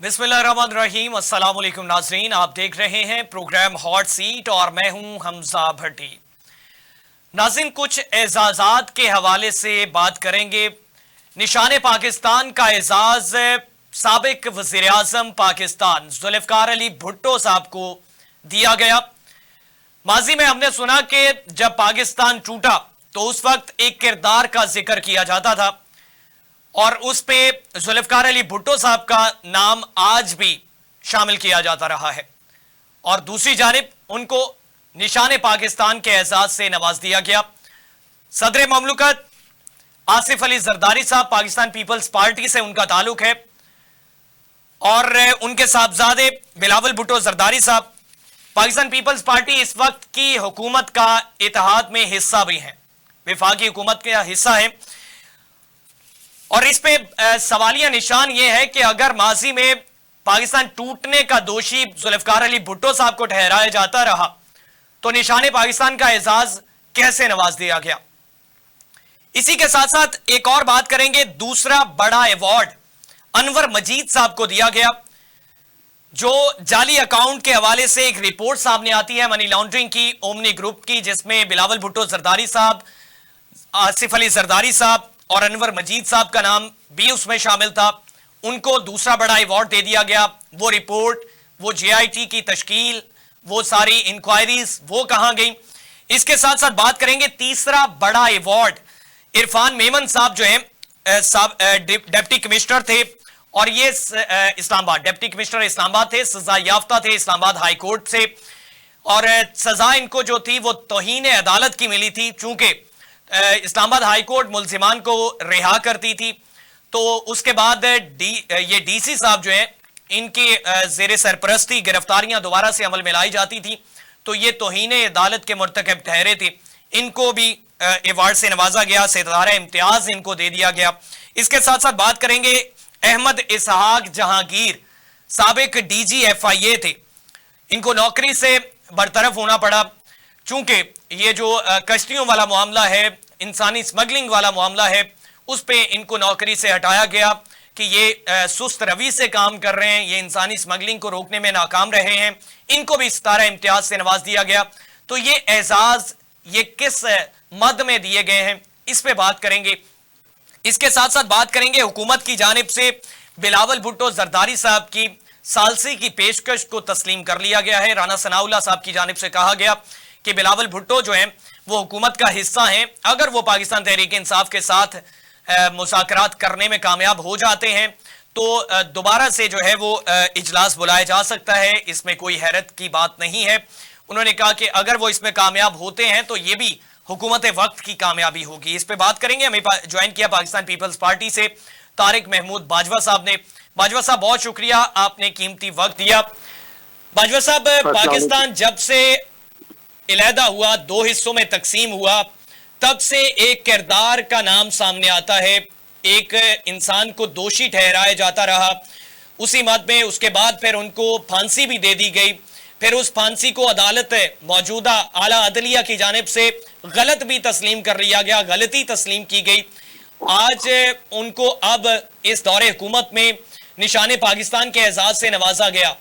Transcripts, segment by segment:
बिस्मिल्लाहिर्रहमानिर्रहीम, अस्सलाम वालेकुम नाज़रीन। आप देख रहे हैं प्रोग्राम हॉट सीट और मैं हूं हमजा भट्टी। नाज़रीन, कुछ एजाज़ात के हवाले से बात करेंगे। निशान पाकिस्तान का एजाज़ साबिक वज़ीर आज़म पाकिस्तान ज़ुल्फ़िकार अली भुट्टो साहब को दिया गया। माजी में हमने सुना कि जब पाकिस्तान टूटा तो उस वक्त एक किरदार का जिक्र किया जाता था और उस पे ज़ुल्फ़िकार अली भुट्टो साहब का नाम आज भी शामिल किया जाता रहा है और दूसरी जानिब उनको निशान पाकिस्तान के एजाज से नवाज दिया गया। सदर ममलुकत आसिफ अली जरदारी साहब, पाकिस्तान पीपल्स पार्टी से उनका ताल्लुक है और उनके साहबजादे बिलावल भुट्टो जरदारी साहब पाकिस्तान पीपल्स पार्टी इस वक्त की हुकूमत का इत्तेहाद में हिस्सा भी हैं, वफाकी हुकूमत का हिस्सा है। और इस पे सवालिया निशान यह है कि अगर माजी में पाकिस्तान टूटने का दोषी ज़ुल्फ़िकार अली भुट्टो साहब को ठहराया जाता रहा तो निशान पाकिस्तान का एजाज कैसे नवाज दिया गया। इसी के साथ साथ एक और बात करेंगे। दूसरा बड़ा अवार्ड अनवर मजीद साहब को दिया गया, जो जाली अकाउंट के हवाले से एक रिपोर्ट सामने आती है मनी लॉन्ड्रिंग की, ओमनी ग्रुप की, जिसमें बिलावल भुट्टो जरदारी साहब, आसिफ अली जरदारी साहब और अनवर मजीद साहब का नाम भी उसमें शामिल था। उनको दूसरा बड़ा अवार्ड दे दिया गया। वो रिपोर्ट, वो JIT की तश्कील, वो सारी इंक्वायरीज वो कहां गई। इसके साथ साथ बात करेंगे तीसरा बड़ा अवार्ड इरफान मेमन साहब जो है डिप्टी कमिश्नर थे और ये इस्लामाबाद डिप्टी कमिश्नर इस्लामाबाद थे, सजा याफ्ता थे इस्लामाबाद हाई कोर्ट से और सजा इनको जो थी वो तौहीन अदालत की मिली थी। चूंकि इस्लामाबाद हाई कोर्ट मुल्जिमान को रिहा करती थी तो उसके बाद ये DC साहब जो है इनकी जेर सरपरस्ती गिरफ्तारियां दोबारा से अमल में लाई जाती थी तो ये तौहीन अदालत के मुर्तकब ठहरे थे। इनको भी अवार्ड से नवाजा गया, सितारा इम्तियाज इनको दे दिया गया। इसके साथ साथ बात करेंगे अहमद इसहाक जहांगीर, साबिक DG FIA थे, इनको नौकरी से बरतरफ होना पड़ा। चूंकि ये जो कश्तियों वाला मामला है, इंसानी स्मगलिंग वाला मामला है, उस पे इनको नौकरी से हटाया गया कि ये सुस्त रवि से काम कर रहे हैं, ये इंसानी स्मगलिंग को रोकने में नाकाम रहे हैं। इनको भी सितारा इम्तियाज से नवाज दिया गया। तो ये एजाज ये किस मद में दिए गए हैं, इस पे बात करेंगे। इसके साथ साथ बात करेंगे हुकूमत की जानिब से बिलावल भुट्टो जरदारी साहब की सालसी की पेशकश को तस्लीम कर लिया गया है। राना सनाउल्लाह साहब की जानिब से कहा गया कि बिलावल भुट्टो जो है वो हुकूमत का हिस्सा हैं। अगर वो पाकिस्तान तहरीक इंसाफ के साथ मुज़ाकरात करने में कामयाब हो जाते हैं तो दोबारा से जो है वो इजलास बुलाया जा सकता है, इसमें कोई हैरत की बात नहीं है। उन्होंने कहा कि अगर वो इसमें कामयाब होते हैं तो ये भी हुकूमत वक्त की कामयाबी होगी। इस पे बात करेंगे। हमें ज्वाइन किया पाकिस्तान पीपल्स पार्टी से तारिक महमूद बाजवा साहब ने। बाजवा साहब, बहुत शुक्रिया, आपने कीमती वक्त दिया। बाजवा साहब, पाकिस्तान जब से इलादा हुआ, दो हिस्सों में तकसीम हुआ, तब से एक किरदार का नाम सामने आता है, एक इंसान को दोषी ठहराया जाता रहा। उसी मद में उसके बाद फिर उनको फांसी भी दे दी गई। फिर उस फांसी को अदालत मौजूदा आला अदलिया की जानिब से गलत भी तस्लीम कर लिया गया, गलती तस्लीम की गई। आज उनको अब इस दौरे हुकूमत में निशाने पाकिस्तान के एजाज से नवाजा गया।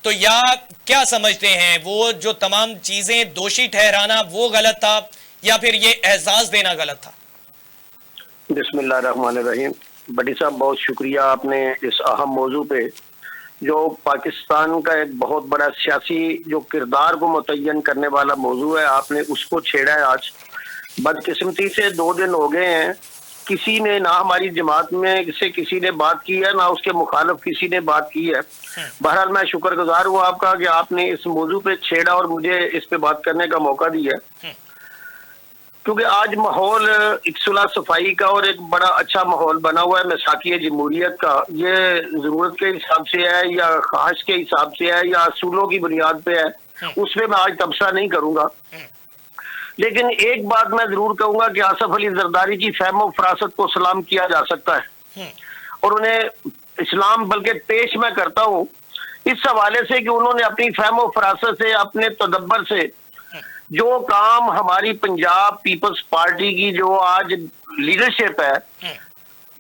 तो या क्या समझते हैं, वो जो तमाम चीजें दोषी ठहराना वो गलत था या फिर ये एजाज देना गलत था? बिस्मिल्लाहिर्रहमानिर्रहीम। बड़ी साहब, बहुत शुक्रिया, आपने इस अहम मौजू पे जो पाकिस्तान का एक बहुत बड़ा सियासी जो किरदार को मुतय्यन करने वाला मौजू है, आपने उसको छेड़ा है। आज बदकिस्मती से 2 दिन हो गए हैं, किसी ने ना हमारी जमात में से किसी ने बात की है, ना उसके मुखालिफ किसी ने बात की है। बहरहाल मैं शुक्रगुजार हूँ आपका कि आपने इस मौजू पे छेड़ा और मुझे इस पे बात करने का मौका दिया, क्योंकि आज माहौल एक सुलह सफाई का और एक बड़ा अच्छा माहौल बना हुआ है मिसाकी जमहूरियत का। ये जरूरत के हिसाब से है या ख्वाहिश के हिसाब से है या असूलों की बुनियाद पे है, उसमें मैं आज तबसरा नहीं करूंगा। लेकिन एक बात मैं जरूर कहूंगा कि आसिफ अली जरदारी की फहम और फरासत को सलाम किया जा सकता है और उन्हें इस्लाम बल्कि पेश मैं करता हूँ इस हवाले से कि उन्होंने अपनी फहम और फरासत से, अपने तदब्बर से जो काम हमारी पंजाब पीपल्स पार्टी की जो आज लीडरशिप है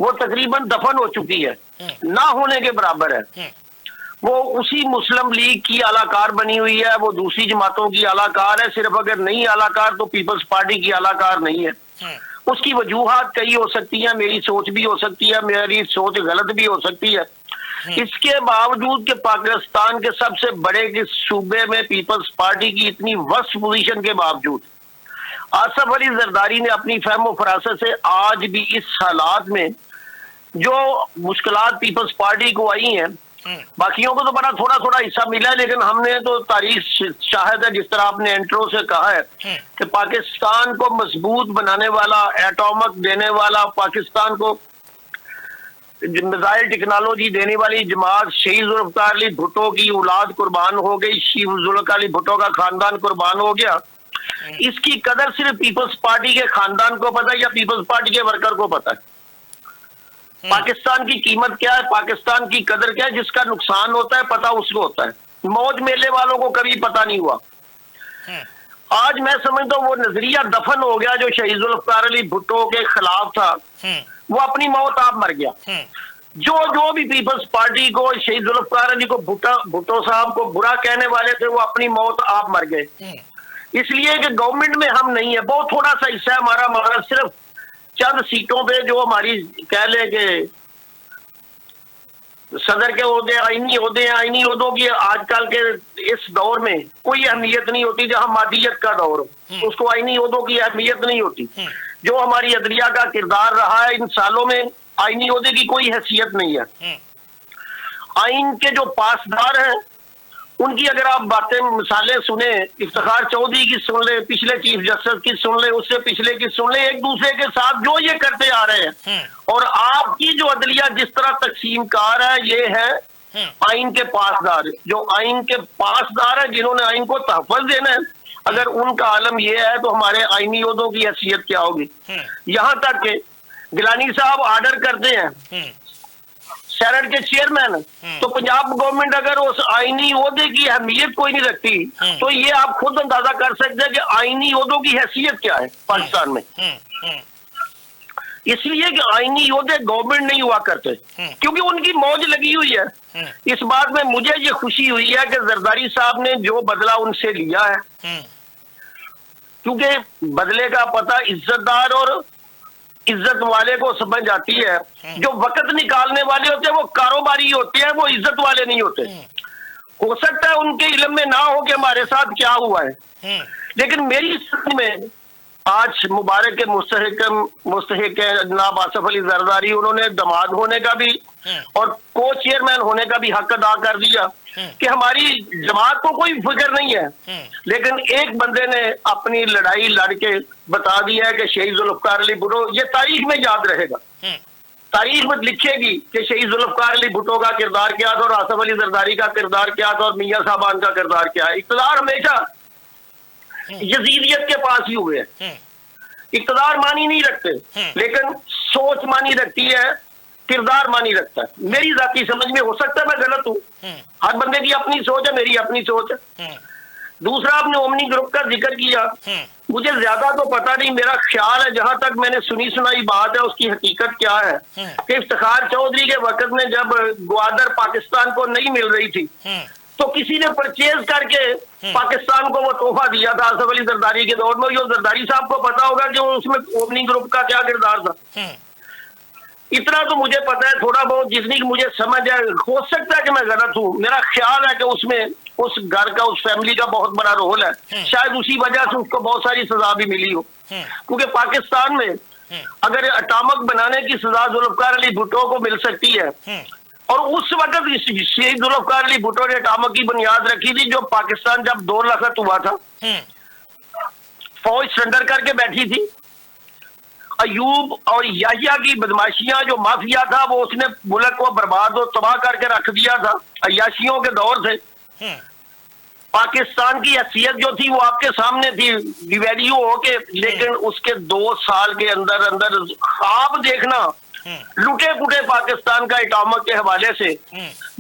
वो तकरीबन दफन हो चुकी है, ना होने के बराबर है। वो उसी मुस्लिम लीग की आलाकार बनी हुई है, वो दूसरी जमातों की आलाकार है। सिर्फ अगर नहीं आलाकार तो पीपल्स पार्टी की आलाकार नहीं है। उसकी वजूहात कई हो सकती है, मेरी सोच भी हो सकती है, मेरी सोच गलत भी हो सकती है। इसके बावजूद कि पाकिस्तान के सबसे बड़े के सूबे में पीपल्स पार्टी की इतनी वर्स्ट पोजीशन के बावजूद आसफ अली जरदारी ने अपनी फहम फरासत से आज भी इस हालात में जो मुश्किलात पीपल्स पार्टी को आई हैं, बाकियों को तो बड़ा थोड़ा थोड़ा हिस्सा मिला है, लेकिन हमने तो तारीख शाहिद है, जिस तरह आपने इंट्रो से कहा है कि पाकिस्तान को मजबूत बनाने वाला, एटॉमिक देने वाला, पाकिस्तान को मिसाइल टेक्नोलॉजी देने वाली जमात शहीद जुल्फ़िकार अली भुट्टो की औलाद कुर्बान हो गई, शहीद जुल्फ़िकार अली भुट्टो का खानदान कुर्बान हो गया। इसकी कदर सिर्फ पीपल्स पार्टी के खानदान को पता है या पीपल्स पार्टी के वर्कर को पता है। पाकिस्तान की कीमत क्या है, पाकिस्तान की कदर क्या है, जिसका नुकसान होता है पता उसको होता है। मौज मेले वालों को कभी पता नहीं हुआ। आज मैं समझता हूँ वो नजरिया दफन हो गया जो शहीद जुल्फ़िकार अली भुट्टो के खिलाफ था, वो अपनी मौत आप मर गया। जो भी पीपल्स पार्टी को शहीद जुल्फ़िकार अली को भुट्टो साहब को बुरा कहने वाले थे, वो अपनी मौत आप मर गए। इसलिए कि गवर्नमेंट में हम नहीं है, बहुत थोड़ा सा हिस्सा है हमारा सिर्फ चंद सीटों पे जो हमारी कह ले के सदर के ओहदे, आईनी ओहदे हैं। आईनी ओहदों की आजकल के इस दौर में कोई अहमियत नहीं होती। जहां मादियत का दौर हो उसको आईनी ओहदों की अहमियत नहीं होती। जो हमारी अदलिया का किरदार रहा है इन सालों में, आईनी ओहदे की कोई हैसियत नहीं है। आइन के जो पासदार हैं उनकी अगर आप बातें मिसालें सुने, इफ्तिखार चौधरी की सुन ले, पिछले चीफ जस्टिस की सुन ले, उससे पिछले की सुन ले, एक दूसरे के साथ जो ये करते आ रहे हैं। और आपकी जो अदलिया जिस तरह तकसीम कार है, ये है आइन के पासदार। जो आइन के पासदार है, जिन्होंने आइन को तहफ़्फ़ुज़ देना है, अगर उनका आलम ये है तो हमारे आइनी ओहदों की हैसियत क्या होगी। यहाँ तक के गिलानी साहब आर्डर करते हैं सेनेट के चेयरमैन, तो पंजाब गवर्नमेंट अगर उस आईनी ओहदे की अहमियत कोई नहीं रखती तो ये आप खुद अंदाजा कर सकते हैं कि आईनी ओहदों की हैसियत क्या है पाकिस्तान में। इसलिए कि आईनी ओहदे गवर्नमेंट नहीं हुआ करते क्योंकि उनकी मौज लगी हुई है। इस बात में मुझे ये खुशी हुई है कि जरदारी साहब ने जो बदला उनसे लिया है, क्योंकि बदले का पता इज्जतदार और इज्जत वाले को समझ आती है। जो वक्त निकालने वाले होते हैं वो कारोबारी होते हैं, वो इज्जत वाले नहीं होते। हो सकता है उनके इल्म में ना हो कि हमारे साथ क्या हुआ है, लेकिन मेरी समझ में आज मुबारक के मुस्तहिक जनाब आसफ अली जरदारी, उन्होंने दमाद होने का भी और को चेयरमैन होने का भी हक अदा कर दिया कि हमारी जमात को कोई फिक्र नहीं है। लेकिन एक बंदे ने अपनी लड़ाई लड़ के बता दिया है कि शहीद जुल्फ़िकार अली भुट्टो, ये तारीख में याद रहेगा, तारीख में लिखेगी कि शहीद जुल्फ़िकार अली भुट्टो का किरदार क्या था और आसफ अली जरदारी का किरदार क्या था और मियां साहबान का किरदार क्या है। इक़्तिदार हमेशा यजीदियत के पास ही हुए हैं। इक़्तिदार मानी नहीं रखते, लेकिन सोच मानी रखती है, किरदार मानी रखता है। मेरी जाती समझ में, हो सकता है मैं गलत हूं, हर बंदे की अपनी सोच है, मेरी अपनी सोच है। दूसरा, आपने ओमनी ग्रुप का जिक्र किया, मुझे ज्यादा तो पता नहीं, मेरा ख्याल है जहां तक मैंने सुनी सुनाई बात है उसकी हकीकत क्या है कि इफ्तिखार चौधरी के वक्त में जब ग्वादर पाकिस्तान को नहीं मिल रही थी तो किसी ने परचेज करके पाकिस्तान को वो तोहफा दिया था आसफ अली जरदारी के दौर में। जो जरदारी साहब को पता होगा कि उसमें ओमनी ग्रुप का क्या किरदार था। इतना तो मुझे पता है, थोड़ा बहुत जितनी की मुझे समझ है, हो सकता है कि मैं गलत हूँ। मेरा ख्याल है कि उसमें उस घर का, उस फैमिली का बहुत बड़ा रोल है। शायद उसी वजह से उसको बहुत सारी सजा भी मिली हो, क्योंकि पाकिस्तान में अगर एटॉमिक बनाने की सजा जुल्फ़िकार अली भुट्टो को मिल सकती है, और उस वक्त शहीद जुल्फ़िकार अली भुट्टो ने एटॉमिक की बुनियाद रखी थी, जो पाकिस्तान जब 2 लखत हुआ था, फौज सरेंडर करके बैठी थी। अयूब और याहिया की बदमाशियां, जो माफिया था, वो उसने मुल्क को बर्बाद और तबाह करके रख दिया था। अयाशियों के दौर से पाकिस्तान की हैसियत जो थी वो आपके सामने थी, डिवैल्यू होके, लेकिन उसके 2 साल के अंदर अंदर ख्वाब देखना लुटे पुटे पाकिस्तान का एटॉमिक के हवाले से,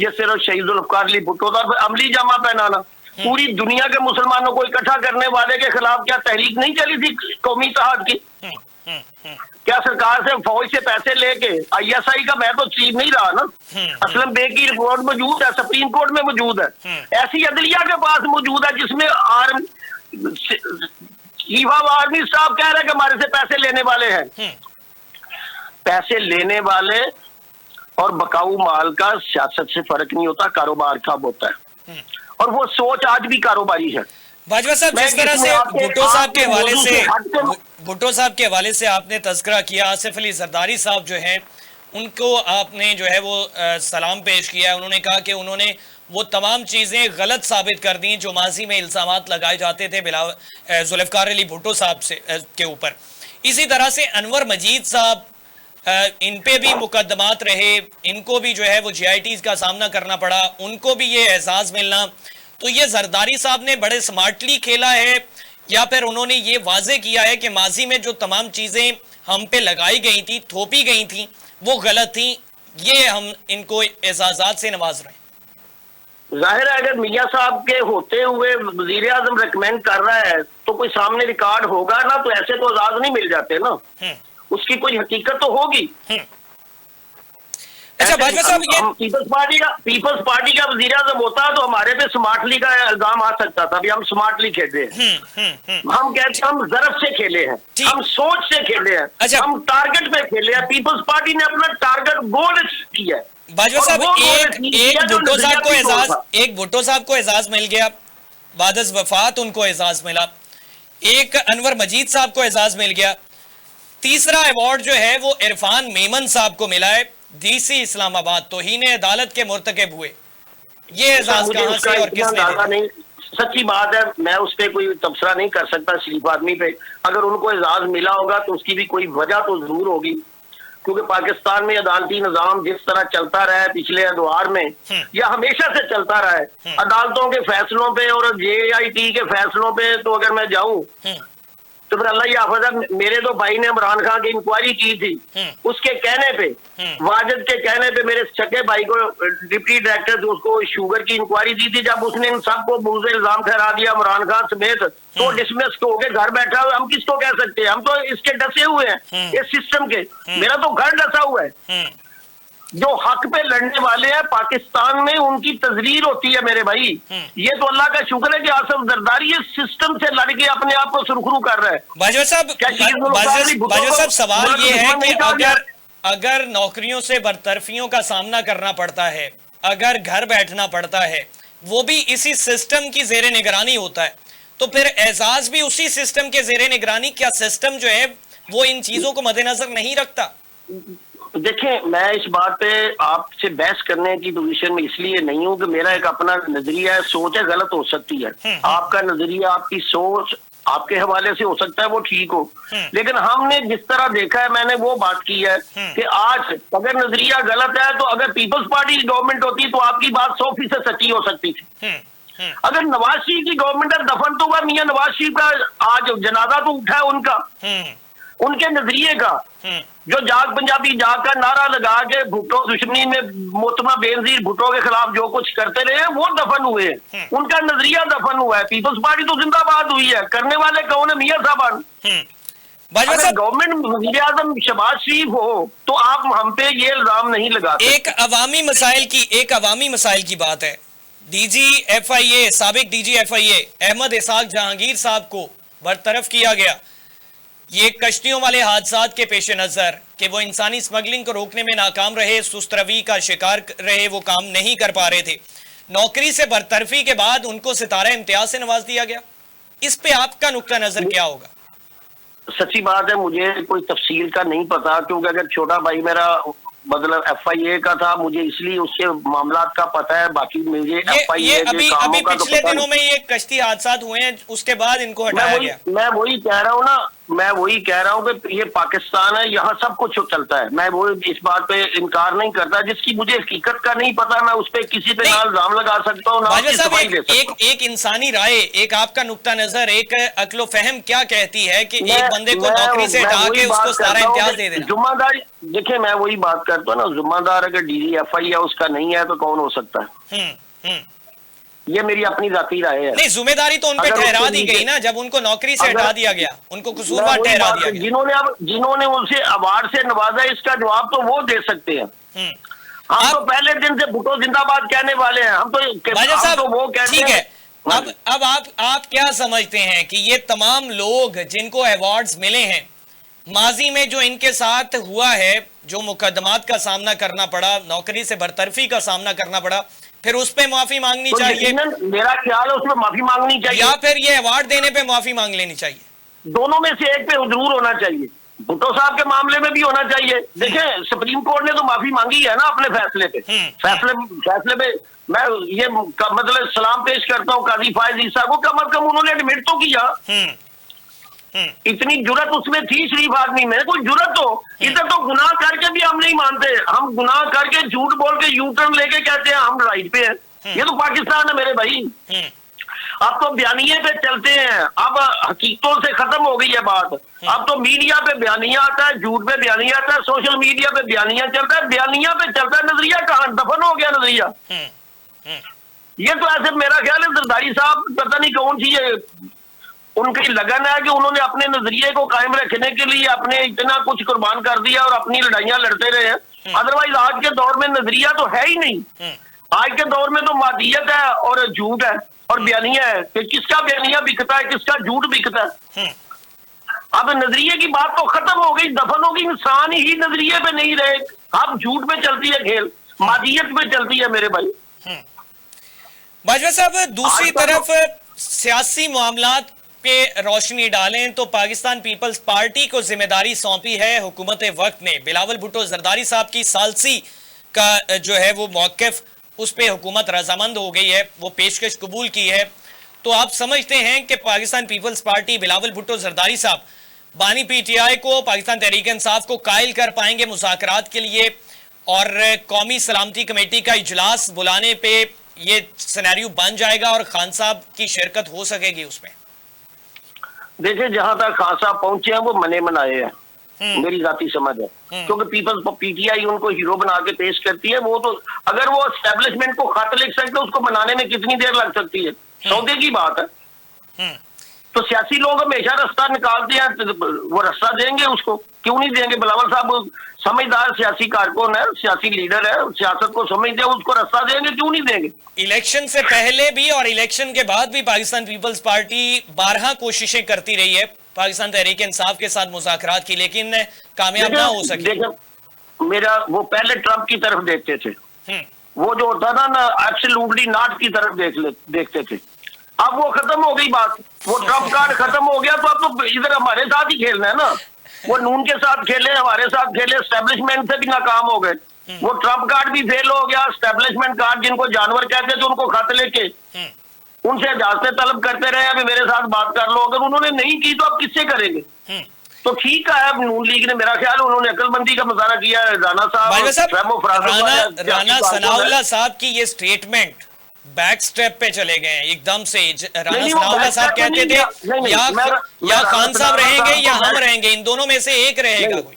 ये सिर्फ शहीद जुल्फ़िकार अली भुट्टो था। अमली जामा पहनाना, पूरी दुनिया के मुसलमानों को इकट्ठा करने वाले के खिलाफ क्या तहरीक नहीं चली थी कौमी इत्तेहाद की? क्या सरकार से फौज से पैसे लेके ISI का मैं तो चीफ नहीं रहा ना, असलम बेग की रिपोर्ट मौजूद है, सुप्रीम कोर्ट में मौजूद है, ऐसी अदलिया के पास मौजूद है जिसमें चीफ ऑफ आर्मी साहब कह रहे हैं कि हमारे से पैसे लेने वाले हैं। पैसे लेने वाले और बकाऊ माल का सियासत से फर्क नहीं होता, कारोबार का होता है, और वो सोच आज भी कारोबारी है। बाजवा साहब, जिस तरह से भुट्टो साहब के हवाले से आपने तज़किरा किया, आसिफ अली जरदारी साहब जो हैं उनको आपने जो है वो सलाम पेश किया है। उन्होंने कहा कि उन्होंने वो तमाम चीज़ें गलत साबित कर दी जो माजी में इल्ज़ामात लगाए जाते थे जुल्फ़िकार अली भुट्टो साहब से के ऊपर। इसी तरह से अनवर मजीद साहब, इन पे भी मुकदमात रहे, इनको भी जो है वो GITs का सामना करना पड़ा, उनको भी ये एहसास मिलना। तो ये जरदारी साहब ने बड़े स्मार्टली खेला है या फिर उन्होंने ये वाजे किया है कि माजी में जो तमाम चीज़ें हम पे लगाई गई थी, थोपी गई थी, वो गलत थी, ये हम इनको एजाज़ात से नवाज रहे हैं? जाहिर है अगर मियाँ साहब के होते हुए वजीर आजम रिकमेंड कर रहा है तो कोई सामने रिकॉर्ड होगा ना, तो ऐसे तो आजाद नहीं मिल जाते ना, उसकी कोई हकीकत तो होगी। अच्छा भाजपा साहब, हम पीपल्स पार्टी का वजीर आजम होता तो हमारे पे स्मार्टली का इल्जाम आ सकता था, अभी हम स्मार्टली खेले हैं। हम कहते हम जरफ से खेले हैं, हम सोच से खेले हैं। अच्छा, हम टारगेट पे खेले हैं। पीपल्स पार्टी ने अपना टारगेट गोल किया है। भाजपा साहब, एक भुट्टो साहब को एजाज मिल गया, बादस वफात उनको एजाज मिला, एक अनवर मजीद साहब को एजाज मिल गया, तीसरा अवार्ड जो है वो इरफान मेमन साहब को मिला है, DC इस्लामाबाद तौहीन अदालत के मुर्तकब हुए। ये एजाज कहां से और किसने दिया? सच्ची बात है, मैं उस पर कोई तबसरा नहीं कर सकता शरीफ आदमी पे। अगर उनको एजाज मिला होगा तो उसकी भी कोई वजह तो जरूर होगी, क्योंकि पाकिस्तान में अदालती निजाम जिस तरह चलता रहा है पिछले अदवार में या हमेशा से चलता रहा है, अदालतों के फैसलों पे और JIT के फैसलों पे तो अगर मैं जाऊं तो फिर अल्लाह ही हाफ़िज़ है। मेरे तो भाई ने इमरान खान की इंक्वायरी की थी, उसके कहने पे, वाजिद के कहने पे मेरे सके भाई को डिप्टी डायरेक्टर उसको शुगर की इंक्वायरी दी थी। जब उसने इन सबको मुझे इल्जाम ठहरा दिया इमरान खान समेत, तो डिसमिस होके घर बैठा हुआ, हम किसको कह सकते हैं? हम तो इसके डसे हुए हैं, इस सिस्टम के। मेरा तो घर डसा हुआ है। जो हक पे लड़ने वाले हैं पाकिस्तान में, उनकी तजरीर होती है मेरे भाई। ये तो अल्लाह का शुक्र है कि आसिफ जरदारी इस सिस्टम से लड़ के अपने आप को सुरखरू कर रहा है। बाजवा साहब, सवाल ये है कि अगर नौकरियों से बरतरफियों का सामना करना पड़ता है, अगर घर बैठना पड़ता है, वो भी इसी सिस्टम की जेर निगरानी होता है, तो फिर एजाज भी उसी सिस्टम के जेर निगरानी, क्या सिस्टम जो है वो इन चीजों को मद्देनजर नहीं रखता? देखें, मैं इस बात पे आपसे बहस करने की पोजीशन में इसलिए नहीं हूं कि मेरा एक अपना नजरिया है, सोच है, गलत हो सकती है। आपका नजरिया, आपकी सोच आपके हवाले से हो सकता है वो ठीक हो, लेकिन हमने जिस तरह देखा है, मैंने वो बात की है कि आज अगर नजरिया गलत है तो अगर पीपल्स पार्टी की गवर्नमेंट होती तो आपकी बात 100% सच्ची हो सकती थी। अगर नवाज शरीफ की गवर्नमेंट है, दफन तो हुआ मियां नवाज शरीफ का, आज जनाजा तो उठा है उनका, उनके नजरिए का, जो जाग पंजाबी जाग का नारा लगा के भुट्टो दुश्मनी में मोतमा बेनजीर भुट्टो के खिलाफ जो कुछ करते रहे, वो दफन हुए हैं। उनका नजरिया दफन हुआ है। पीपल्स पार्टी तो जिंदाबाद हुई है। करने वाले कौन है? मियां साहब। अगर गवर्नमेंट वज़ीर आज़म शहबाज शरीफ हो तो आप हम पे ये इल्जाम नहीं लगाते। एक अवामी मसाइल की बात है। DG FIA, साबिक DG FIA अहमद इसाक जहांगीर साहब को बरतरफ किया गया, ये कश्तियों वाले हादसात के पेश नजर कि वो इंसानी स्मगलिंग को रोकने में नाकाम रहे, सुस्त रवि का शिकार रहे, वो काम नहीं कर पा रहे थे। नौकरी से बरतरफी के बाद उनको सितारा इम्तियाज से नवाज दिया गया। इस पे आपका नुक्ता नजर क्या होगा? सच्ची बात है, मुझे कोई तफसील का नहीं पता, क्योंकि अगर छोटा भाई मेरा मतलब FIA का था, मुझे इसलिए उसके मामला का पता है, बाकी मुझे FIA अभी पिछले दिनों में ये कश्ती हादसात हुए हैं, उसके बाद इनको हटाया गया। मैं वही कह रहा हूँ ना, मैं वही कह रहा हूँ कि ये पाकिस्तान है, यहाँ सब कुछ चलता है। मैं वो इस बात पे इनकार नहीं करता, जिसकी मुझे हकीकत का नहीं पता, मैं उस पर किसी पे ना इल्जाम लगा सकता हूँ, ना उसकी सफाई दे सकता हूँ। एक इंसानी राय, एक आपका नुक्ता नजर, एक अक्लो फहम क्या कहती है कि एक बंदे को नौकरी से हटा के उसको सारा इम्तियाज दे देना? जिम्मेदारी, देखिए मैं वही बात करता हूँ ना, जिम्मेदार अगर DG FIA उसका नहीं है तो कौन हो सकता है? ये मेरी अपनी जाती राय है। नहीं, जिम्मेदारी तो उन पे अगर ठहरा उसके दी गई नीचे- ना, जब उनको नौकरी से अगर- हटा दिया गया, उनको मैं कसूरवार वही ठहरा बात- दिया गया। जिन्होंने उनसे अवार्ड से नवाजा, इसका जवाब तो वो दे सकते हैं। हम तो पहले दिन से भुट्टो जिंदाबाद कहने वाले हैं। हम बाजा हम साहब, तो वो कहते ठीक है। हैं। अब आप क्या समझते हैं कि ये तमाम लोग जिनको अवार्ड्स मिले हैं, माजी में जो इनके साथ हुआ है, जो मुकदमात का सामना करना पड़ा, नौकरी से बरतरफी का सामना करना पड़ा, फिर उस पे माफी मांगनी तो चाहिए यकीनन मेरा ख्याल है उसमें माफी मांगनी चाहिए, या फिर ये अवार्ड देने पे माफी मांग लेनी चाहिए? दोनों में से एक पे जरूर होना चाहिए। भुट्टो साहब के मामले में भी होना चाहिए। देखें, सुप्रीम कोर्ट ने तो माफी मांगी है ना अपने फैसले पे। फैसले पे मैं ये मतलब सलाम पेश करता हूँ काजी फायज ईसा को, कम अज कम उन्होंने एडमिट तो किया। इतनी जुर्रत उसमें थी शरीफ आदमी में, कोई जुर्रत हो। इधर तो गुनाह करके भी हम नहीं मानते, हम गुनाह करके झूठ बोल के यू टर्न लेके कहते हैं हम राइट पे हैं। ये तो पाकिस्तान है मेरे भाई। अब तो बयानिए पे चलते हैं, अब हकीकतों से खत्म हो गई है बात। अब तो मीडिया पे बयानिया आता है, झूठ पे बयानिया आता है, सोशल मीडिया पे बयानिया चलता है, बयानिया पे चलता है, नजरिया कहाँ दफन हो गया नजरिया। ये तो ऐसे मेरा ख्याल है जरदारी साहब पता नहीं कौन सी है उनकी लगन है कि उन्होंने अपने नजरिए को कायम रखने के लिए अपने इतना कुछ कुर्बान कर दिया और अपनी लड़ाइयां लड़ते रहे हैं। अदरवाइज आज के दौर में नजरिया तो है ही नहीं। आज के दौर में तो मादियत है और झूठ है और बयानिया है कि किसका बयानिया बिकता है, किसका झूठ बिकता है। अब नजरिए की बात तो खत्म हो गई, दफन हो गई। इंसान ही नजरिए पे नहीं रहे, अब झूठ पे चलती है खेल, मादियत पे चलती है मेरे भाई। बाजवा साहब, दूसरी तरफ सियासी मामलात पे रोशनी डालें तो पाकिस्तान पीपल्स पार्टी को जिम्मेदारी सौंपी है हुकूमत वक्त ने। बिलावल भुट्टो जरदारी साहब की सालसी का जो है वो मौक़िफ़, उस पे हुकूमत रजामंद हो गई है, वो पेशकश कबूल की है। तो आप समझते हैं कि पाकिस्तान पीपल्स पार्टी बिलावल भुट्टो जरदारी साहब बानी पीटीआई को, पाकिस्तान तहरीक इंसाफ को कायल कर पाएंगे मुज़ाकरात के लिए, और कौमी सलामती कमेटी का इजलास बुलाने पे ये सिनेरियो बन जाएगा और खान साहब की शिरकत हो सकेगी उसमें? देखिए, जहां तक खान साहब पहुंचे हैं वो मने मनाए हैं, मेरी जाती समझ है। क्योंकि पीपल्स पीटीआई उनको हीरो बना के पेश करती है। वो तो अगर वो एस्टेब्लिशमेंट को खत लिख सकते हैं, उसको बनाने में कितनी देर लग सकती है, सौदे की बात है। तो सियासी लोग हमेशा रास्ता निकालते हैं, वो रास्ता देंगे उसको, क्यों नहीं देंगे? बिलावल साहब समझदार सियासी कारकुन है, सियासी लीडर है, सियासत को समझते हैं, उसको रास्ता देंगे, क्यों नहीं देंगे? इलेक्शन से पहले भी और इलेक्शन के बाद भी पाकिस्तान पीपल्स पार्टी 12 कोशिशें करती रही है पाकिस्तान तहरीक इंसाफ के साथ मुज़ाकरात की, लेकिन कामयाब ना हो सकी। मेरा वो पहले ट्रंप की तरफ देखते थे, वो जो होता था ना एब्सोल्युटली नॉट की तरफ देखते थे। अब वो खत्म हो गई बात, वो ट्रंप कार्ड खत्म हो गया। तो अब तो इधर हमारे साथ ही खेलना है ना। वो नून के साथ खेले, हमारे साथ खेले, एस्टेब्लिशमेंट से भी नाकाम हो गए। वो ट्रंप कार्ड भी फेल हो गया, एस्टेब्लिशमेंट कार्ड जिनको जानवर कहते थे उनको खत लेके उनसे इजाजतें तलब करते रहे, अभी मेरे साथ बात कर लो। अगर उन्होंने नहीं की तो अब किससे करेंगे? तो ठीक है, नून लीग ने, मेरा ख्याल उन्होंने अकलमंदी का मुजाहरा किया है। राना सनाउल्लाह साहब की ये स्टेटमेंट बैक स्टेप पे चले गए हैं एकदम से। राना सनाउल्लाह साहब कहते थे या खान साहब रहेंगे या हम रहेंगे, इन दोनों में से एक रहेगा कोई।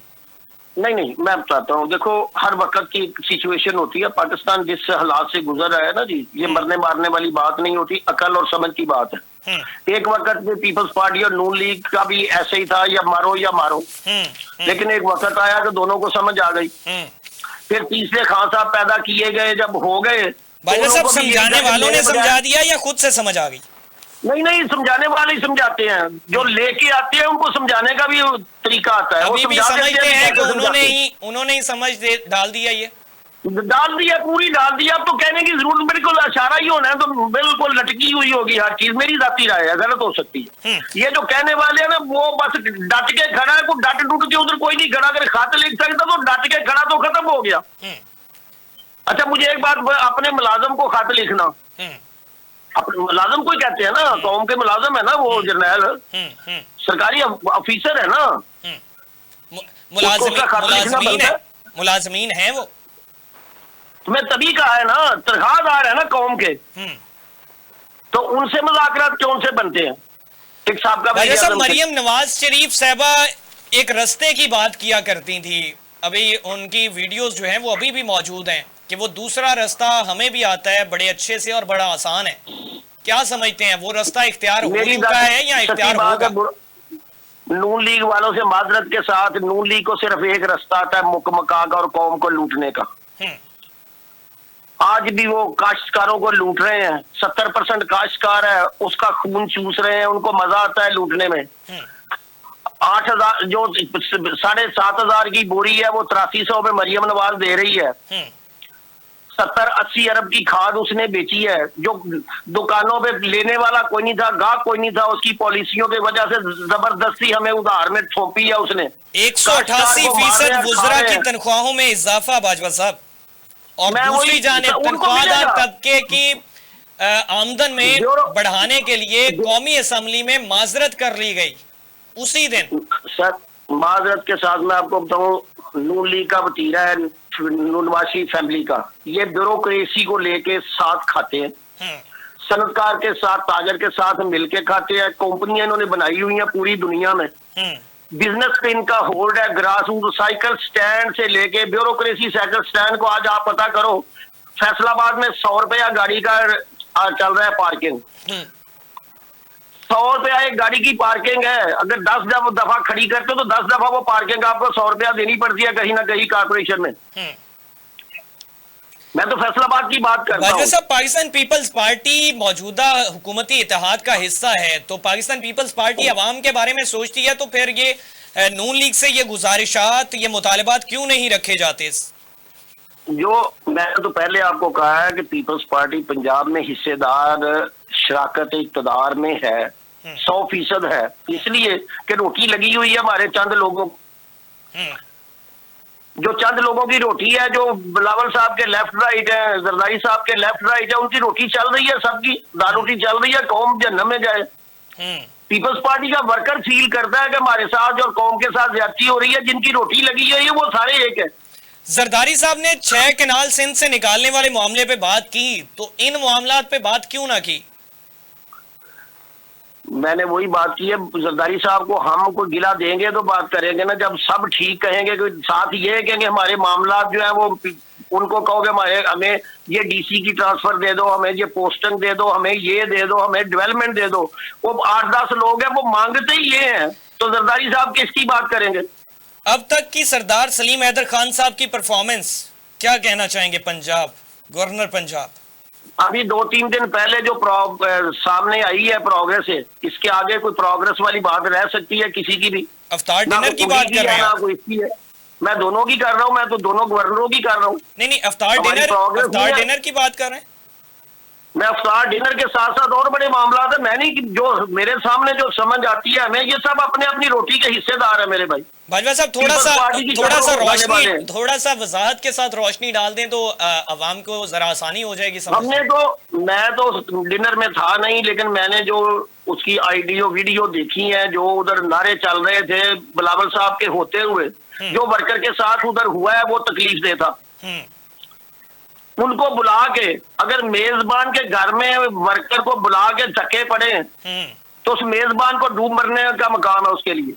नहीं, मैं बताता हूँ। देखो, हर वक्त की सिचुएशन होती है। पाकिस्तान जिस हालात से गुजर रहा है ना जी, ये मरने मारने वाली बात नहीं होती, अकल और समझ की बात है। एक वक्त में पीपल्स पार्टी और नून लीग का भी ऐसे ही था, या मारो या मारो। लेकिन एक वक्त आया कि दोनों को समझ आ गई। फिर तीसरे खान साहब पैदा किए गए, जब हो गए, सब समझाने वालों ने समझा दिया या खुद से समझ आ गई? नहीं, समझाने वाले ही समझाते हैं, जो लेके आते हैं उनको समझाने का भी तरीका आता है। अभी भी समझते हैं कि उन्होंने ही समझ डाल दिया, ये डाल दिया, पूरी डाल दिया। अब तो कहने की जरूरत, बिल्कुल इशारा ही होना है तो बिल्कुल लटकी हुई होगी हर चीज। मेरी जाती राय है, गलत हो सकती है। ये जो कहने वाले हैं ना, वो बस डट के खड़ा है, कोई डट डुट के उधर कोई नहीं खड़ा। अगर खाते लिख सकता तो डट के खड़ा तो खत्म हो गया। अच्छा, मुझे एक बात, अपने मुलाजम को खत लिखना, अपने मुलाजम को कहते हैं ना, कौम के मुलाजम है ना, वो जर्नैल सरकारी ऑफिसर है ना, मुलाजमीन है वो। तुम्हें तभी कहा है ना, तनख्वाहदार है ना कौम के, तो उनसे मुज़ाकरात क्यों से बनते हैं? एक साहब का मरियम नवाज शरीफ साहबा एक रास्ते की बात किया करती थी, अभी उनकी वीडियोस जो हैं वो अभी भी मौजूद हैं कि वो दूसरा रास्ता हमें भी आता है बड़े अच्छे से और बड़ा आसान है, क्या समझते हैं? वो रास्ता इख्तियार हो चुका है या इख्तियार होगा? नून लीग वालों से माजरत के साथ, नून लीग को सिर्फ एक रास्ता आता है मुकमका का और कौम को लूटने का। आज भी वो काश्तकारों को लूट रहे हैं। 70% काश्तकार है, उसका खून चूस रहे हैं, उनको मजा आता है लूटने में। 8,000 जो 7,500 की बोरी है वो 8300 में मरियम नवाज दे रही है। 70-80 अरब की खाद उसने बेची है, जो दुकानों पे लेने वाला कोई नहीं था, गाहक कोई नहीं था, उसकी पॉलिसियों की वजह से जबरदस्ती हमें उधार में थोपी है उसने। 188% वुज़रा की तनख्वाहों में इजाफा बाजवा साहब, और दूसरी जानिब तनख्वाहदार तबके की आमदन में बढ़ाने के लिए कौमी असम्बली में माजरत कर ली गई उसी दिन। सर माजरत के साथ मैं आपको बताऊं, नून लीग का वतीरा है नूनवाशी फैमिली का, ये ब्यूरोक्रेसी को लेके साथ खाते हैं, सनतकार के साथ, ताजर के साथ मिलके खाते हैं। कंपनियां इन्होंने बनाई हुई हैं पूरी दुनिया में, बिजनेस पे इनका होल्ड है। ग्रास रूट साइकिल स्टैंड से लेके ब्यूरोक्रेसी साइकिल स्टैंड को आज आप पता करो, फैसलाबाद में 100 रुपया गाड़ी का चल रहा है पार्किंग। 100 रुपया एक गाड़ी की पार्किंग है। अगर 10 दफा खड़ी करते हो तो 10 दफा वो पार्किंग आपको 100 रुपया देनी पड़ती है कहीं ना कहीं कारपोरेशन में। मैं तो फैसलाबाद की बात करता हूं। साहब, पाकिस्तान पीपल्स पार्टी मौजूदा हुकूमती इत्तेहाद का हिस्सा है, तो पाकिस्तान पीपल्स पार्टी अवाम के बारे में सोचती है, तो फिर ये नून लीग से ये गुजारिशात, ये मुतालबात क्यों नहीं रखे जाते? जो मैंने तो पहले आपको कहा है कि पीपल्स पार्टी पंजाब में हिस्सेदार शराकत इक़्तिदार में है, 100% है, इसलिए कि रोटी लगी हुई है हमारे चंद लोगों, जो चंद लोगों की रोटी है, जो बिलावल साहब के लेफ्ट राइट है, जरदारी साहब के लेफ्ट राइट है, उनकी रोटी चल रही है, सबकी दाल रोटी चल रही है, कौम जन्नत में जाए। पीपल्स पार्टी का वर्कर फील करता है कि हमारे साथ और कौम के साथ ज्यादती हो रही है, जिनकी रोटी लगी हुई है वो सारे एक है। जरदारी साहब ने 6 कैनाल सिंध से निकालने वाले मामले पे बात की, तो इन मामलात पे बात क्यों ना की? मैंने वही बात की है, जरदारी साहब को हम कोई गिला देंगे तो बात करेंगे ना, जब सब ठीक कहेंगे। साथ ये कहेंगे हमारे मामला जो है वो, उनको कहोगे हमें ये डीसी की ट्रांसफर दे दो, हमें ये पोस्टिंग दे दो, हमें ये दे दो, हमें डेवलपमेंट दे दो, वो 8-10 लोग हैं वो मांगते ही ये हैं, तो जरदारी साहब किसकी बात करेंगे? अब तक की सरदार सलीम हैदर खान साहब की परफॉर्मेंस क्या कहना चाहेंगे? पंजाब गवर्नर पंजाब अभी 2-3 दिन पहले जो सामने आई है प्रोग्रेस है, इसके आगे कोई प्रोग्रेस वाली बात रह सकती है किसी की भी? अफ्तार डिनर की बात कर रहे हैं? कोई इसकी है, मैं दोनों की कर रहा हूं, मैं तो दोनों गवर्नरों की कर रहा हूं। नहीं, अफ्तार डिनर की बात कर रहे हैं। मैं अफ्तार डिनर के साथ साथ और बड़े मामला है, मैंने जो मेरे सामने जो समझ आती है हमें, ये सब अपने अपनी रोटी के हिस्सेदार है मेरे भाई। बाजवा साहब, थोड़ा सा वजाहत के साथ रोशनी डाल दें तो अवाम को जरा आसानी हो जाएगी समझने। मैं तो डिनर में था नहीं, लेकिन मैंने जो उसकी वीडियो देखी है, जो उधर नारे चल रहे थे बिलावल साहब के होते हुए, जो वर्कर के साथ उधर हुआ है वो तकलीफ देता। उनको बुला के, अगर मेजबान के घर में वर्कर को बुला के धक्के पड़े तो उस मेजबान को डूब मरने का मकाम है उसके लिए।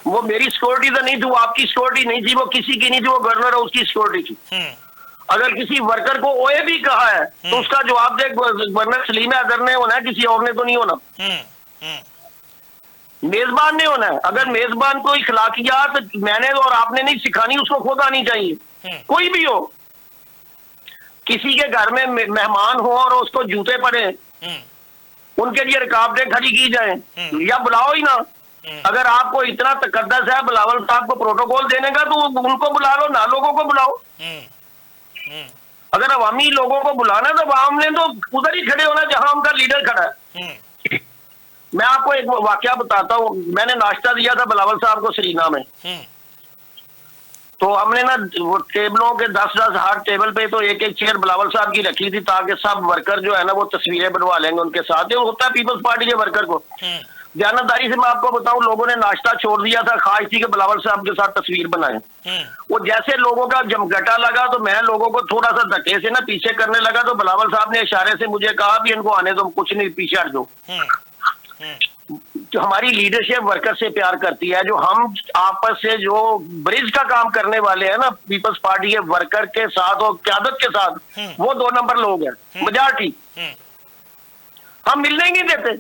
वो मेरी सिक्योरिटी तो नहीं थी, वो आपकी सिक्योरिटी नहीं थी, वो किसी की नहीं थी, वो गवर्नर है उसकी सिक्योरिटी थी। अगर किसी वर्कर को ओए भी कहा है तो उसका जवाब दे गवर्नर सलीम हैदर ने होना है, किसी और ने तो नहीं होना, मेजबान ने होना है। अगर मेजबान को इखलाकियात मैंने और आपने नहीं सिखानी, उसको खुद आनी चाहिए। कोई भी हो, किसी के घर में मेहमान हो और उसको जूते पड़े, उनके लिए रुकावटें खड़ी की जाए या बुलाओ ही ना। अगर आपको इतना तकद्दस है बिलावल साहब को प्रोटोकॉल देने का, तो उनको बुला लो ना, लोगों को बुलाओ। अगर अवामी लोगों को बुलाना है तो अवाम ने तो उधर ही खड़े होना जहां उनका लीडर खड़ा है। मैं आपको एक वाकया बताता हूँ। मैंने नाश्ता दिया था बिलावल साहब को सरीना में, तो हमने ना वो टेबलों के 10-10 हर टेबल पे तो एक चेयर बिलावल साहब की रखी थी, ताकि सब वर्कर जो है ना वो तस्वीरें बनवा लेंगे उनके साथ। ये होता है पीपल्स पार्टी के वर्कर को। जानदारी से मैं आपको बताऊं, लोगों ने नाश्ता छोड़ दिया था, ख्वाहिश थी कि बिलावल साहब के साथ तस्वीर बनाए। वो जैसे लोगों का जमघटा लगा तो मैं लोगों को थोड़ा सा धक्के से ना पीछे करने लगा, तो बिलावल साहब ने इशारे से मुझे कहा भी इनको आने दो, कुछ नहीं, पीछे हट दो। जो हमारी लीडरशिप वर्कर से प्यार करती है, जो हम आपस से जो ब्रिज का काम करने वाले हैं ना पीपल्स पार्टी के वर्कर के साथ और क्यादत के साथ, वो 2 नंबर लोग हैं, मेजॉरिटी। हम मिलने ही नहीं देते,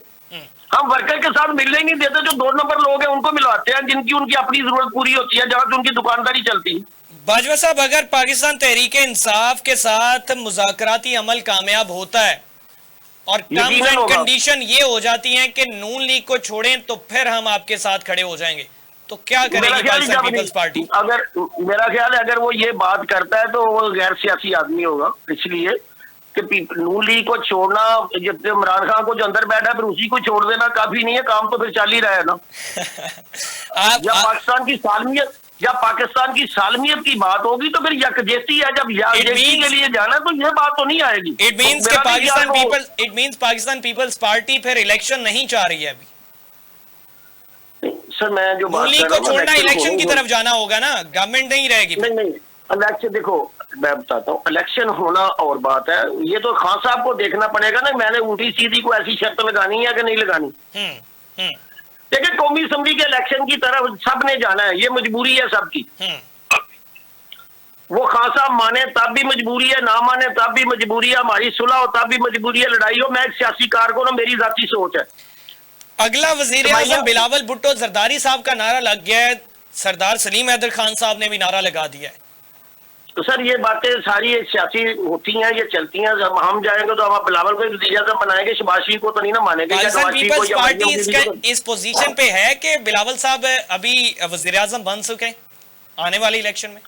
हम वर्कर के साथ मिलने ही नहीं देते। जो 2 नंबर लोग हैं उनको मिलवाते हैं, जिनकी उनकी अपनी जरूरत पूरी होती है, जहां उनकी दुकानदारी चलती है। बाजवा साहब, अगर पाकिस्तान तहरीक इंसाफ के साथ मुज़ाकराती अमल कामयाब होता है और टर्म्स एंड कंडीशन ये हो जाती हैं कि नून लीग को छोड़ें तो फिर हम आपके साथ खड़े हो जाएंगे, तो क्या करेगी पाकिस्तान पीपल्स पार्टी? अगर मेरा ख्याल है अगर वो ये बात करता है तो वो गैर सियासी आदमी होगा, इसलिए कि नून लीग को छोड़ना, जब इमरान खान को जो अंदर बैठा है फिर उसी को छोड़ देना काफी नहीं है, काम तो फिर चल ही रहा है ना। जब पाकिस्तान की सालमियत की बात होगी तो फिर यकजहती है, जब यकजहती के लिए जाना तो ये बात तो नहीं आएगी। इट मींस पाकिस्तान पीपल्स पार्टी फिर इलेक्शन नहीं चाह रही है अभी। सर मैं जो बात नून लीग को छोड़ना इलेक्शन की तरफ जाना होगा ना, गवर्नमेंट नहीं रहेगी। नहीं, इलेक्शन देखो मैं बताता हूँ, इलेक्शन होना और बात है, ये तो खान साहब को देखना पड़ेगा ना। मैंने उल्टी सीधी को ऐसी शर्त लगानी है कि नहीं लगानी। देखिए कौमी असम्बली के इलेक्शन की तरफ सब ने जाना है, ये मजबूरी है सबकी। वो खान साहब माने तब भी मजबूरी है, ना माने तब भी मजबूरी है, हमारी सुलह हो तब भी मजबूरी है, लड़ाई हो। मैं एक सियासी कारकुन हूं, मेरी जाती सोच है। अगला वजीर आजम बिलावल भुट्टो जरदारी साहब का नारा लग गया है, सरदार सलीम हैदर खान साहब ने भी नारा लगा दिया है। तो सर ये बातें सारी सियासी होती हैं, ये चलती हैं। जब हम जाएंगे तो हम बिलावल को वज़ीर आज़म बनाएंगे, शहबाज शरीफ को तो नहीं ना मानेंगे। पाकिस्तान पीपल्स पार्टी इस पोजीशन पे है कि बिलावल साहब अभी वज़ीर आज़म बन सके आने वाले इलेक्शन में।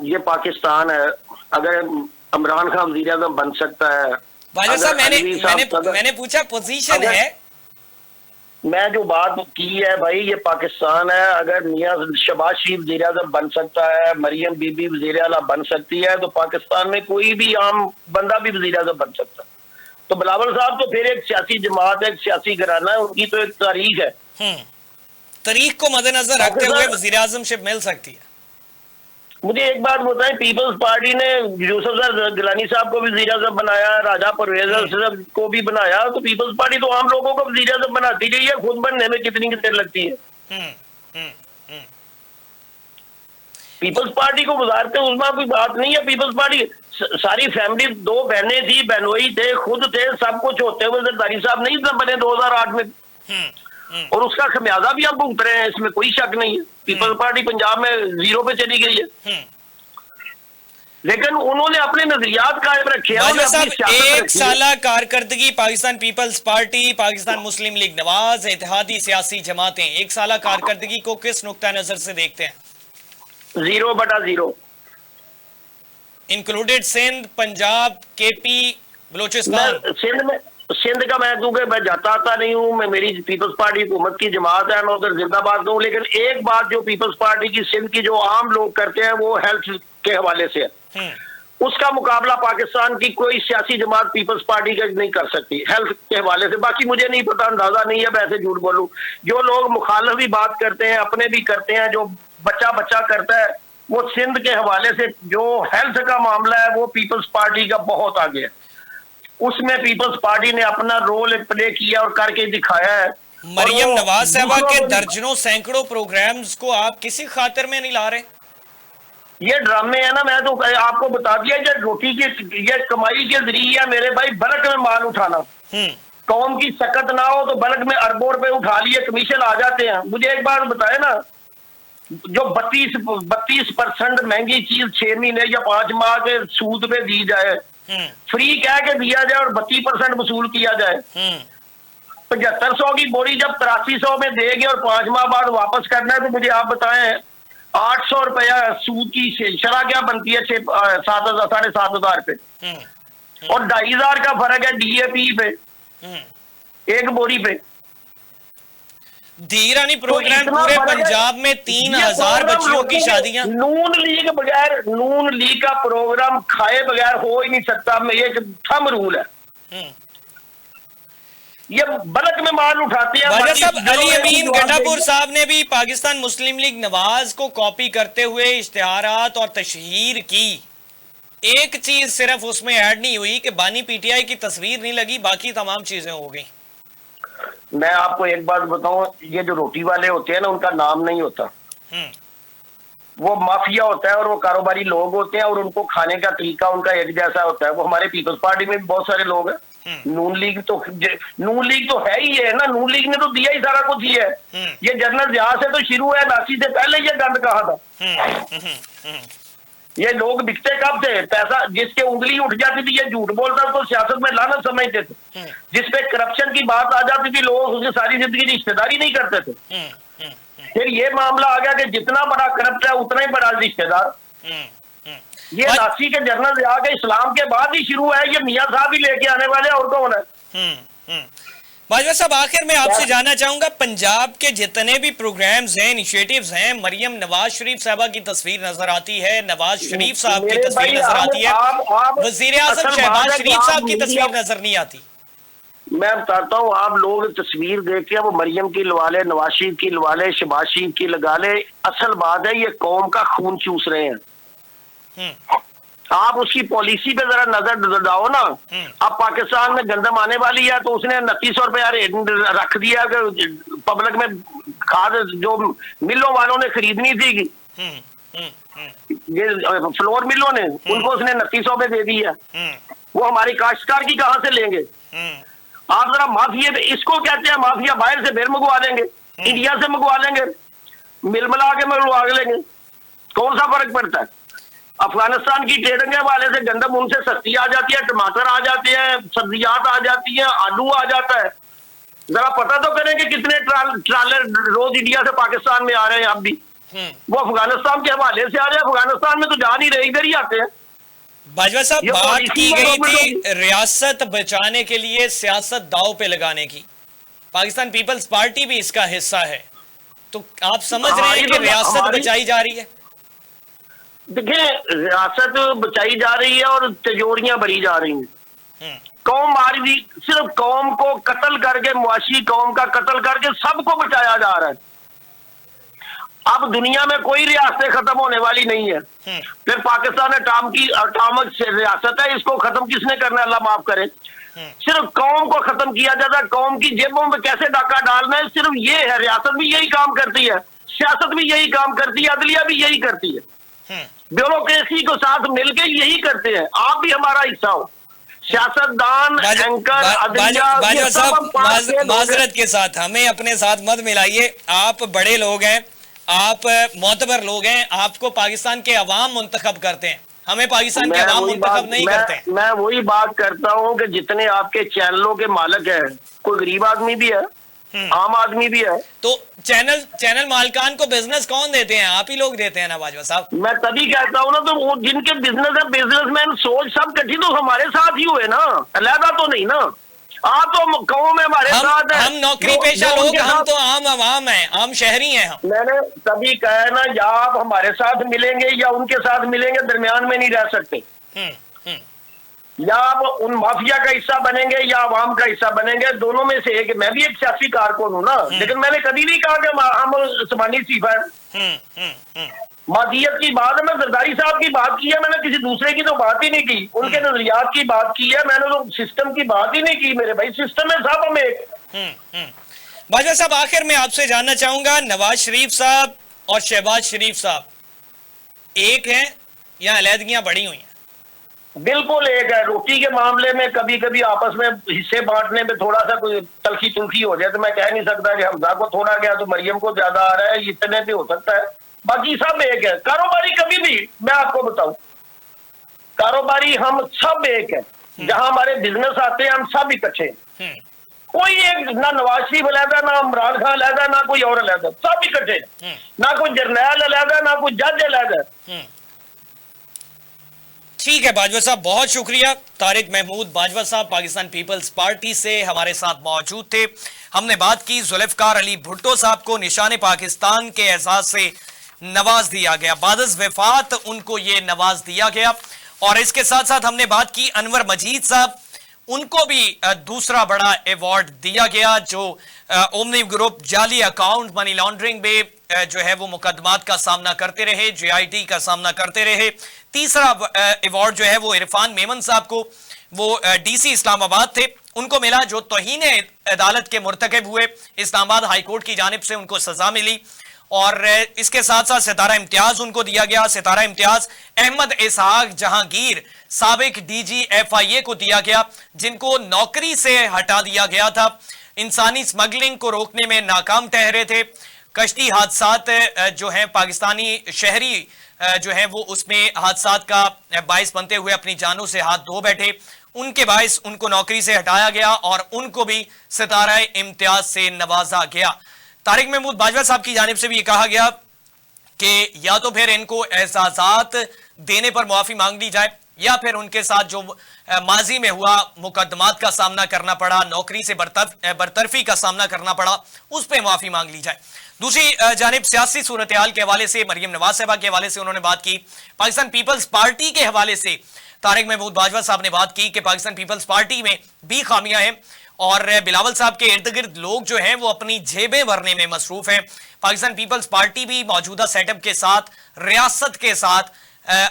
ये पाकिस्तान है, अगर इमरान खान वज़ीर आज़म बन सकता है। बाजवा साहब मैंने पूछा पोजीशन है, मैं जो बात की है भाई ये पाकिस्तान है। अगर मियां शहबाज शरीफ वज़ीर आज़म बन सकता है, मरियम बीबी वज़ीर आला बन सकती है, तो पाकिस्तान में कोई भी आम बंदा भी वज़ीर आज़म बन सकता है। तो बिलावल साहब तो फिर एक सियासी जमात है, एक सियासी घराना है, उनकी तो एक तारीख है। तारीख को मद्देनजर रखते हुए वज़ीर आज़मशिप मिल सकती है। मुझे एक बात बताएं, पीपल्स पार्टी ने यूसुफ गिलानी साहब को भी वज़ीर आज़म बनाया, राजा परवेज साहब को भी बनाया, तो पीपल्स पार्टी तो आम लोगों को वज़ीर आज़म बनाती रही है, खुद बनने में कितनी देर लगती है। पीपल्स पार्टी को वज़ारत उज़्मा कोई बात नहीं है। पीपल्स पार्टी सारी फैमिली, 2 बहनें थी, बहनोई थे, खुद थे, सब कुछ होते हुए जरदारी साहब नहीं बने 2008 में, और उसका खमियाजा भी हम भुगत रहे हैं, इसमें कोई शक नहीं है। पीपल्स पार्टी पंजाब में 0 पे चली गई है, लेकिन उन्होंने अपने नजरियात कायम रखे हैं। एक साला कारकर्दगी पाकिस्तान पीपल्स पार्टी, पाकिस्तान मुस्लिम लीग नवाज, इत्तेहादी सियासी जमातें एक साला कारकर्दगी को किस नुक्ता नजर से देखते हैं? 0/0 इंक्लूडेड सिंध, पंजाब, केपी, बलोचिस्तान। सिंध का मैं क्योंकि मैं जाता आता नहीं हूँ, मैं मेरी पीपल्स पार्टी हुकूमत की जमात है, मैं उधर जिंदाबाद हूँ। लेकिन एक बात जो पीपल्स पार्टी की सिंध की जो आम लोग करते हैं वो हेल्थ के हवाले से है, उसका मुकाबला पाकिस्तान की कोई सियासी जमात पीपल्स पार्टी का नहीं कर सकती हेल्थ के हवाले से। बाकी मुझे नहीं पता, अंदाजा नहीं है, मैं ऐसे झूठ बोलूं। जो लोग मुखालिफ भी बात करते हैं, अपने भी करते हैं, जो बच्चा करता है, वो सिंध के हवाले से जो हेल्थ का मामला है वो पीपल्स पार्टी का बहुत आगे है। उसमें पीपल्स पार्टी ने अपना रोल प्ले किया और करके दिखाया है। मरियम नवाज साहबा के दर्जनों सैकड़ों प्रोग्राम्स को आप किसी खातिर में नहीं ला रहे? ये ड्रामे है ना, मैं तो आपको बता दिया, ये रोटी के, ये कमाई के जरिए मेरे भाई बल्क में माल उठाना। कौम की सकत ना हो तो बल्क में अरबों रुपए उठा लिए, कमीशन आ जाते हैं। मुझे एक बात बताए ना, जो 32% महंगी चीज 6 महीने या 5 माह के सूद पे दी जाए, फ्री कह के दिया जाए और 32% वसूल किया जाए, 7500 की बोरी जब 8300 में देंगे और 5 माह बाद वापस करना है, तो मुझे आप बताएं 800 रुपया सूद की शरह क्या बनती है? 7,500 पे, और 2,500 का फर्क है DAP पे, एक बोरी पे। धीरानी प्रोग्राम पूरे पंजाब में 3000 बच्चियों की शादियां। नून लीग का प्रोग्राम खाए बगैर हो ही नहीं सकता, में ये थंब रूल है। ये बल्क में माल उठाते हैं। अली अमीन गंडापुर साहब ने भी पाकिस्तान मुस्लिम लीग नवाज को कॉपी करते हुए इश्तिहारात और तशहीर की। एक चीज सिर्फ उसमें ऐड नहीं हुई कि बानी PTI की तस्वीर नहीं लगी, बाकी तमाम चीजें हो गई। मैं आपको एक बात बताऊं, ये जो रोटी वाले होते हैं ना, उनका नाम नहीं होता, वो माफिया होता है और वो कारोबारी लोग होते हैं और उनको खाने का तरीका उनका एक जैसा होता है। वो हमारे पीपल्स पार्टी में भी बहुत सारे लोग हैं। नून लीग तो है ही है ना, नून लीग ने तो दिया ही सारा कुछ ही है। ये जनरल जहां से तो शुरू है, नासी से पहले ये गंद कहा था। ये लोग बिकते कब थे? पैसा जिसके उंगली उठ जाती थी ये झूठ बोलता तो सियासत में लाना समझते थे। जिसपे करप्शन की बात आ जाती थी लोग उसकी सारी जिंदगी रिश्तेदारी नहीं करते थे। फिर ये मामला आ गया कि जितना बड़ा करप्ट है उतना ही बड़ा रिश्तेदार। ये नासी के जनरल जहां के इस्लाम के बाद ही शुरू है, ये मियां साहब ही लेके आने वाले और कौन है? बाजवा साहब, आखिर में आपसे जानना चाहूंगा, पंजाब के जितने भी प्रोग्राम्स हैं, इनिशिएटिव्स हैं, मरियम नवाज शरीफ साहबा की तस्वीर नजर आती है, नवाज शरीफ साहब की तस्वीर नजर आती है, वजीर आजम शहबाज शरीफ साहब की तस्वीर नजर नहीं आती। मैं बताता हूँ, आप लोग तस्वीर देख के वो मरियम की लगा ले, नवाज शरीफ की लगा ले, शहबाज शरीफ की लगा ले, असल बात है ये कौम का खून चूस रहे हैं। आप उसकी पॉलिसी पे जरा नजर डालो ना। अब पाकिस्तान में गंदम आने वाली है तो उसने 2900 रुपया रख दिया कि पब्लिक में खाद जो मिलों वालों ने खरीदनी थी, ये फ्लोर मिलों ने, उनको उसने 2900 पे दे दिया। वो हमारी काश्तकार की कहां से लेंगे? आप जरा माफिया, इसको कहते हैं माफिया, बाहर से बेर मंगवा लेंगे, इंडिया से मंगवा लेंगे, मिल मिला के मंगवा लेंगे, कौन सा फर्क पड़ता है? अफगानिस्तान की ट्रेडिंग वाले से गंदम उनसे सस्ती आ जाती है, टमाटर आ जाते हैं, सब्जियात आ जाती हैं, आलू आ जाता है। जरा पता तो करें कि कितने ट्रालर रोज इंडिया से पाकिस्तान में आ रहे हैं। अब भी वो अफगानिस्तान के हवाले से आ रहे हैं, अफगानिस्तान में तो जा नहीं रहे, इधर ही आते हैं। बाजवा साहब, बात की गई थी रियासत बचाने के लिए सियासत दांव पे लगाने की, पाकिस्तान पीपल्स पार्टी भी इसका हिस्सा है, तो आप समझ रहे हैं कि रियासत बचाई जा रही है? देखिए, रियासत बचाई जा रही है और तिजोरियां भरी जा रही हैं। कौम मारी, सिर्फ कौम को कत्ल करके, मुआशी कौम का कत्ल करके सबको बचाया जा रहा है। अब दुनिया में कोई रियासतें खत्म होने वाली नहीं है। फिर पाकिस्तान अटामिक रियासत है, इसको खत्म किसने करना है? अल्लाह माफ करे। सिर्फ कौम को खत्म किया जाता है, कौम की जेबों में कैसे डाका डालना है, सिर्फ ये है। रियासत भी यही काम करती है, सियासत भी यही काम करती है, अदलिया भी यही करती है, ब्यूरोक्रेसी को साथ मिलकर यही करते हैं। आप भी हमारा हिस्सा हो, सियासतदान, एंकर, बाजवा साहब, माजरत के साथ हमें अपने साथ मत मिलाइए। आप बड़े लोग हैं, आप मोतबर लोग हैं, आपको पाकिस्तान के अवाम मुंतखब करते हैं, हमें पाकिस्तान के अवाम मुंतखब नहीं करते। मैं वही बात करता हूँ कि जितने आपके चैनलों के मालिक हैं, कोई गरीब आदमी भी है, आम आदमी भी है। तो चैनल मालिकान को बिजनेस कौन देते हैं? आप ही लोग देते हैं ना बाजवा साहब। मैं तभी कहता हूँ ना, तो वो जिनके बिजनेस है, बिजनेसमैन सोच सब कठी तो हमारे साथ ही हुए ना, अलहदा तो नहीं ना। आप तो कौम में हमारे साथ है, हम नौकरी पेशा लोग, हम तो आम अवाम हैं, आम शहरी हैं हम। मैंने तभी कहा ना, या आप हमारे साथ मिलेंगे या उनके साथ मिलेंगे, दरमियान में नहीं रह सकते। या आप उन माफिया का हिस्सा बनेंगे या अवाम का हिस्सा बनेंगे, दोनों में से एक। मैं भी एक सियासी कारकुन हूं ना, लेकिन मैंने कभी नहीं कहा कि हम उस्मानी सीफा है। मादियत की बात है, मैं जरदारी साहब की बात की है, मैंने किसी दूसरे की तो बात ही नहीं की, उनके नजरियात की बात की है, मैंने तो सिस्टम की बात ही नहीं की। मेरे भाई, सिस्टम है साहब हम एक। बाजवा साहब, आखिर में आपसे जानना चाहूंगा, नवाज शरीफ साहब और शहबाज शरीफ साहब एक हैं या अलहदगियां बढ़ी हुई हैं? बिल्कुल एक है। रोटी के मामले में कभी कभी आपस में हिस्से बांटने में थोड़ा सा कोई तलखी तुलखी हो जाए तो मैं कह नहीं सकता कि हमजा को थोड़ा गया तो मरियम को ज्यादा आ रहा है, इतने भी हो सकता है। बाकी सब एक है। कारोबारी कभी भी, मैं आपको बताऊं, कारोबारी हम सब एक है। जहां हमारे बिजनेस आते हैं हम सब इकट्ठे हैं। कोई एक, ना नवाज शरीफ अलहदा, ना इमरान खान अलहदा, ना कोई और अलहदा, सब इकट्ठे। ना कोई जर्नैल अलहदा, ना कोई जज अलहदा। ठीक है बाजवा साहब, बहुत शुक्रिया। तारिक महमूद बाजवा साहब पाकिस्तान पीपल्स पार्टी से हमारे साथ मौजूद थे। हमने बात की जुल्फकार अली भुट्टो साहब को निशाने पाकिस्तान के एजाज से नवाज दिया गया, बादस वफात उनको ये नवाज दिया गया। और इसके साथ साथ हमने बात की अनवर मजीद साहब, उनको भी दूसरा बड़ा अवार्ड दिया गया, जो ओमनी ग्रुप जाली अकाउंट मनी लॉन्ड्रिंग में जो है वो मुकदमात का सामना करते रहे, JIT का सामना करते रहे। तीसरा अवार्ड जो है वो इरफान मेमन साहब को, वो DC इस्लामाबाद थे, उनको मिला जो तौहीन अदालत के मुर्तकब हुए। इस्लामाबाद हाईकोर्ट की जानिब से उनको सजा मिली और इसके साथ साथ सितारा इम्तियाज उनको दिया गया। सितारा इम्तियाज अहमद इसहाक जहांगीर साबिक डीजी FIA को दिया गया, जिनको नौकरी से हटा दिया गया था। इंसानी स्मगलिंग को रोकने में नाकाम ठहरे थे। कश्ती हादसात जो है पाकिस्तानी शहरी जो है वो उसमें हादसात का बाइस बनते हुए अपनी जानों से हाथ धो बैठे, उनके बाइस उनको नौकरी से हटाया गया और उनको भी सितारा इम्तियाज से नवाजा गया। तारिक महमूद बाजवा साहब की जानिब से भी कहा गया कि या तो फिर इनको एजाजात देने पर मुआफी मांग ली जाए या फिर उनके साथ जो माजी में हुआ मुकदमात का सामना करना पड़ा, नौकरी से बरतरफी का सामना करना पड़ा, उस पर मुआफी मांग ली जाए। दूसरी जानिब सियासी सूरत हाल के हवाले से मरियम नवाज साहबा के हवाले से उन्होंने बात की। पाकिस्तान पीपल्स पार्टी के हवाले से तारिक महमूद बाजवा साहब ने बात की कि पाकिस्तान पीपल्स पार्टी में भी खामियां हैं और बिलावल साहब के इर्द गिर्द लोग जो हैं वो अपनी जेबें भरने में मसरूफ हैं। पाकिस्तान पीपल्स पार्टी भी मौजूदा सेटअप के साथ, रियासत के साथ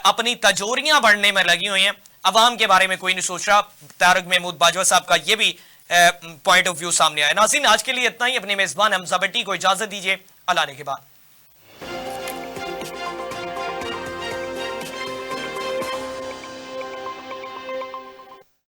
अपनी तजोरियां बढ़ने में लगी हुई हैं। अवाम के बारे में कोई नहीं सोच रहा। तारिक महमूद बाजवा साहब का ये भी पॉइंट ऑफ व्यू सामने आया। नाज़रीन, आज के लिए इतना ही। अपने मेजबान हमजा भट्टी को इजाजत दीजिए। अल्लाह ने के बाद।